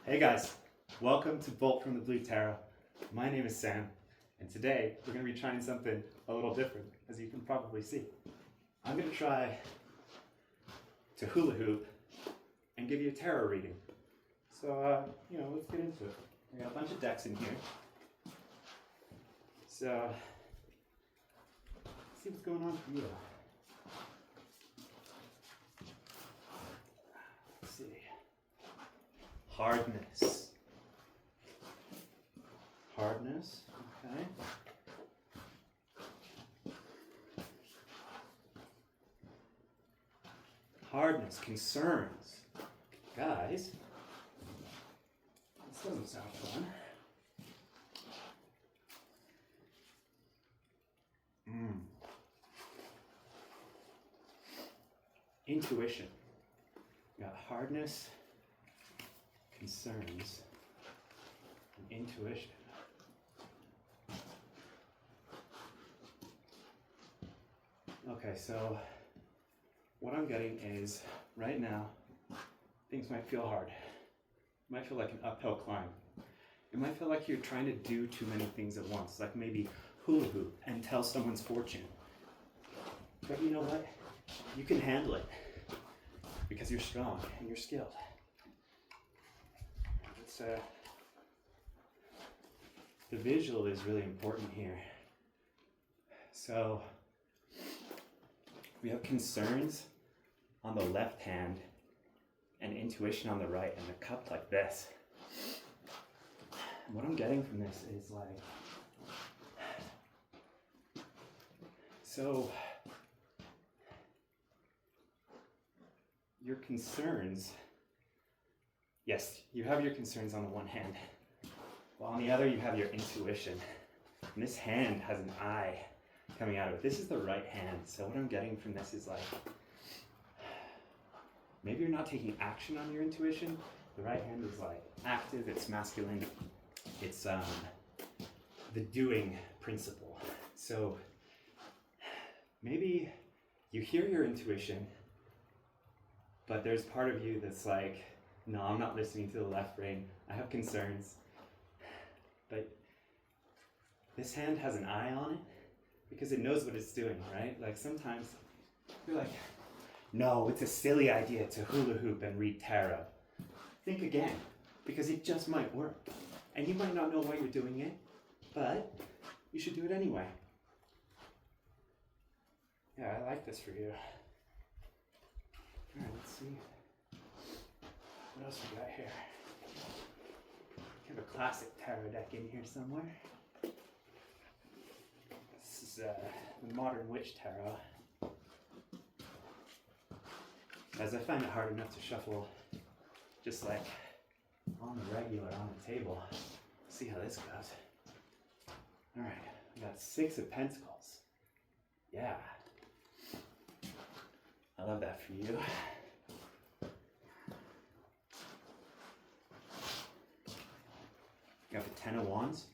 Hey guys, welcome to Bolt from the Blue Tarot. My name is Sam, and today we're going to be trying something a little different, as you can probably see. I'm going to try to hula hoop and give you a tarot reading. So, let's get into it. I got a bunch of decks in here. So, let's see what's going on for you. Let's see. Hardness. Hardness, okay. Hardness, concerns. Guys, this doesn't sound fun. Intuition. We got hardness, concerns, and intuition. Okay, so what I'm getting is right now things might feel hard. It might feel like an uphill climb. It might feel like you're trying to do too many things at once, like maybe hula hoop and tell someone's fortune. But you know what? You can handle it because you're strong and you're skilled. The visual is really important here. So we have concerns on the left hand and intuition on the right, and they're cupped like this. And what I'm getting from this is like, so your concerns, yes, you have your concerns on the one hand, while on the other you have your intuition. And this hand has an eye coming out of it. This is the right hand. So what I'm getting from this is like, maybe you're not taking action on your intuition. The right hand is like active, it's masculine, it's the doing principle. So maybe you hear your intuition, but there's part of you that's like, no, I'm not listening to the left brain. I have concerns. But this hand has an eye on it because it knows what it's doing, right? Like sometimes you're like, no, it's a silly idea to hula hoop and read tarot. Think again, because it just might work. And you might not know why you're doing it, but you should do it anyway. Yeah, I like this for you. All right, let's see. What else we got here? We have a classic tarot deck in here somewhere. This is the Modern Witch Tarot. As I find it hard enough to shuffle just like on the regular on the table. Let's see how this goes. All right, we got 6 of Pentacles. Yeah. I love that for you. Got the 10 of Wands.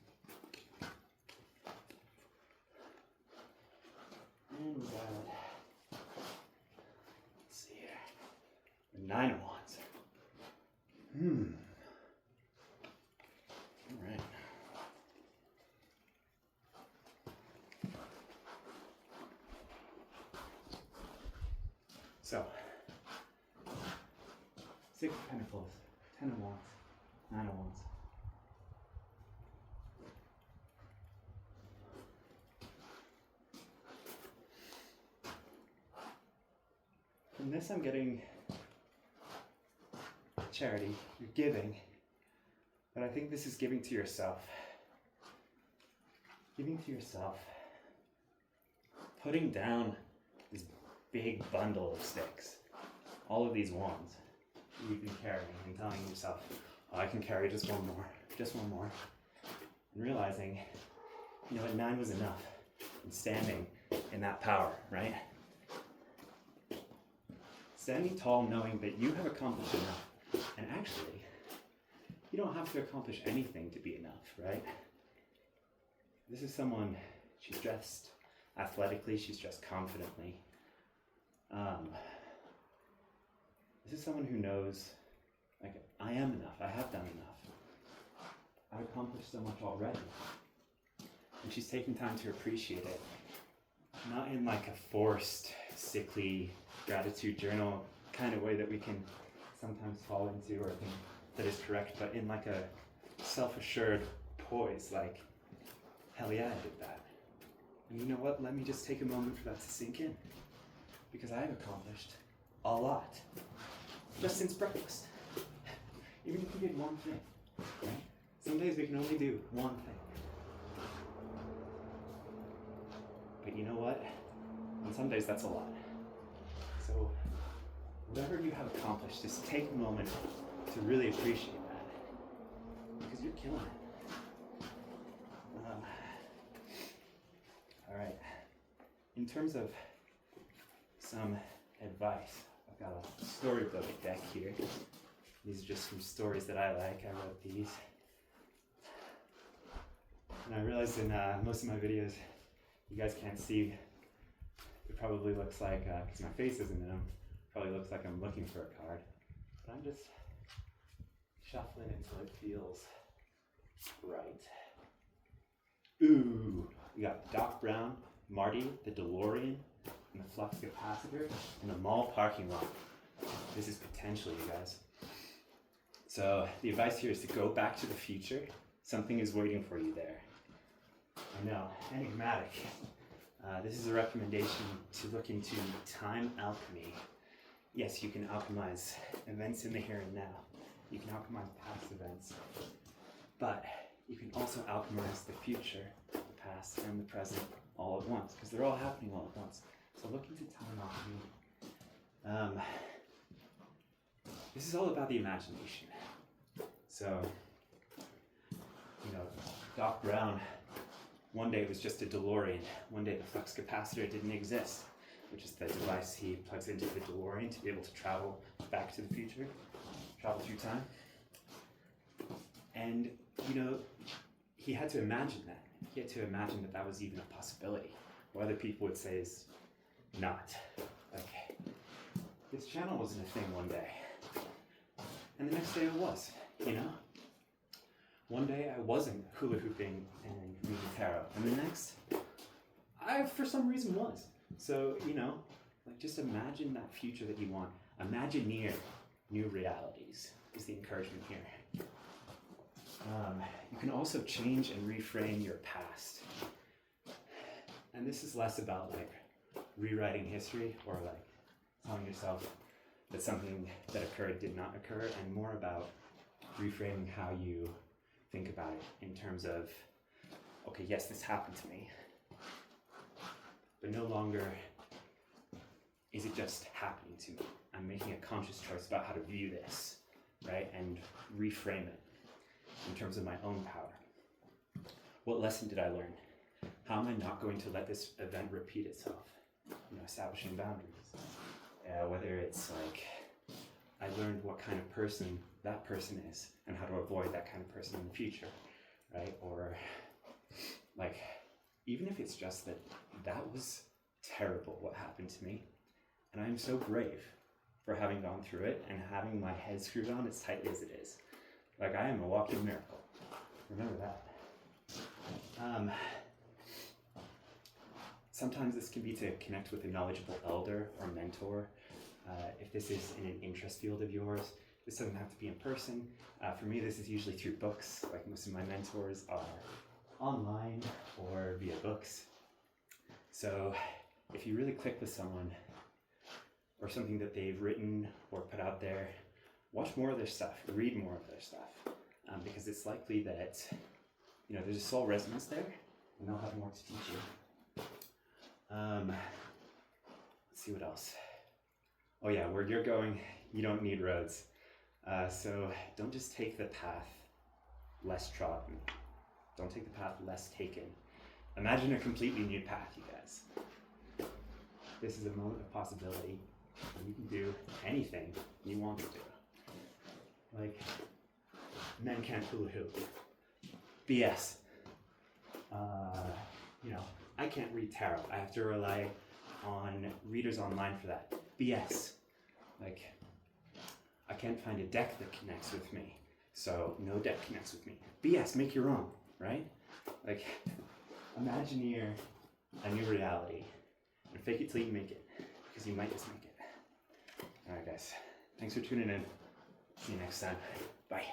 And we got, let's see here, the 9 of Wands. All right. So, 6 of Pentacles, 10 of Wands, 9 of Wands. From this I'm getting charity, you're giving, but I think this is giving to yourself. Giving to yourself. Putting down this big bundle of sticks. All of these wands you've been carrying and telling yourself, oh, I can carry just one more. And realizing, you know what, 9 was enough. And standing in that power, right? Standing tall knowing that you have accomplished enough. And actually, you don't have to accomplish anything to be enough, right? This is someone, she's dressed athletically, she's dressed confidently. This is someone who knows Like, I am enough, I have done enough. I've accomplished so much already. And she's taking time to appreciate it. Not in like a forced, sickly gratitude journal kind of way that we can sometimes fall into or think that is correct, but in like a self-assured poise, like, hell yeah, I did that. And you know what? Let me just take a moment for that to sink in. Because I have accomplished a lot. Just since breakfast. Even if we did one thing, right? Some days we can only do one thing. But you know what? On some days that's a lot. So whatever you have accomplished, just take a moment to really appreciate that. Because you're killing it. All right. In terms of some advice, I've got a storybook deck here. These are just some stories that I like. I wrote these. And I realized in most of my videos, you guys can't see. It probably looks like, because my face isn't in them, probably looks like I'm looking for a card. But I'm just shuffling until it feels right. Ooh, we got Doc Brown, Marty, the DeLorean, and the flux capacitor, in the mall parking lot. This is potential, you guys. So the advice here is to go back to the future. Something is waiting for you there. I know, enigmatic. This is a recommendation to look into time alchemy. Yes, you can alchemize events in the here and now. You can alchemize past events. But you can also alchemize the future, the past, and the present all at once, because they're all happening all at once. So look into time alchemy. This is all about the imagination. So, you know, Doc Brown, one day it was just a DeLorean. One day the flux capacitor didn't exist, which is the device he plugs into the DeLorean to be able to travel back to the future, travel through time. And, you know, he had to imagine that. He had to imagine that that was even a possibility. What other people would say is not. Like, this channel wasn't a thing one day. And the next day it was, you know? One day I wasn't hula hooping and reading tarot. And the next, I, for some reason, was. So, you know, like, just imagine that future that you want. Imagineer new realities is the encouragement here. You can also change and reframe your past. And this is less about like rewriting history or like telling yourself that something that occurred did not occur, and more about reframing how you think about it in terms of, okay, yes, this happened to me, but no longer is it just happening to me. I'm making a conscious choice about how to view this, right? And reframe it in terms of my own power. What lesson did I learn? How am I not going to let this event repeat itself? You know, establishing boundaries. Whether it's like, I learned what kind of person that person is and how to avoid that kind of person in the future, right? Or like, even if it's just that that was terrible what happened to me, and I'm so brave for having gone through it and having my head screwed on as tightly as it is. Like, I am a walking miracle. Remember that. Sometimes this can be to connect with a knowledgeable elder or mentor. If this is in an interest field of yours, this doesn't have to be in person. For me, this is usually through books. Like, most of my mentors are online or via books. So if you really click with someone or something that they've written or put out there, watch more of their stuff, read more of their stuff, because it's likely that, you know, there's a soul resonance there, and they'll have more to teach you. Let's see what else. Oh yeah, where you're going, you don't need roads. So don't just take the path less trodden. Don't take the path less taken. Imagine a completely new path, you guys. This is a moment of possibility. You can do anything you want to do. Like, men can't hula hoop. BS. You know, I can't read tarot. I have to rely on readers online for that. BS. Like, I can't find a deck that connects with me. So no deck connects with me. BS, make your own, right? Like, imagineer a new reality and fake it till you make it, because you might just make it. All right, guys. Thanks for tuning in. See you next time. Bye.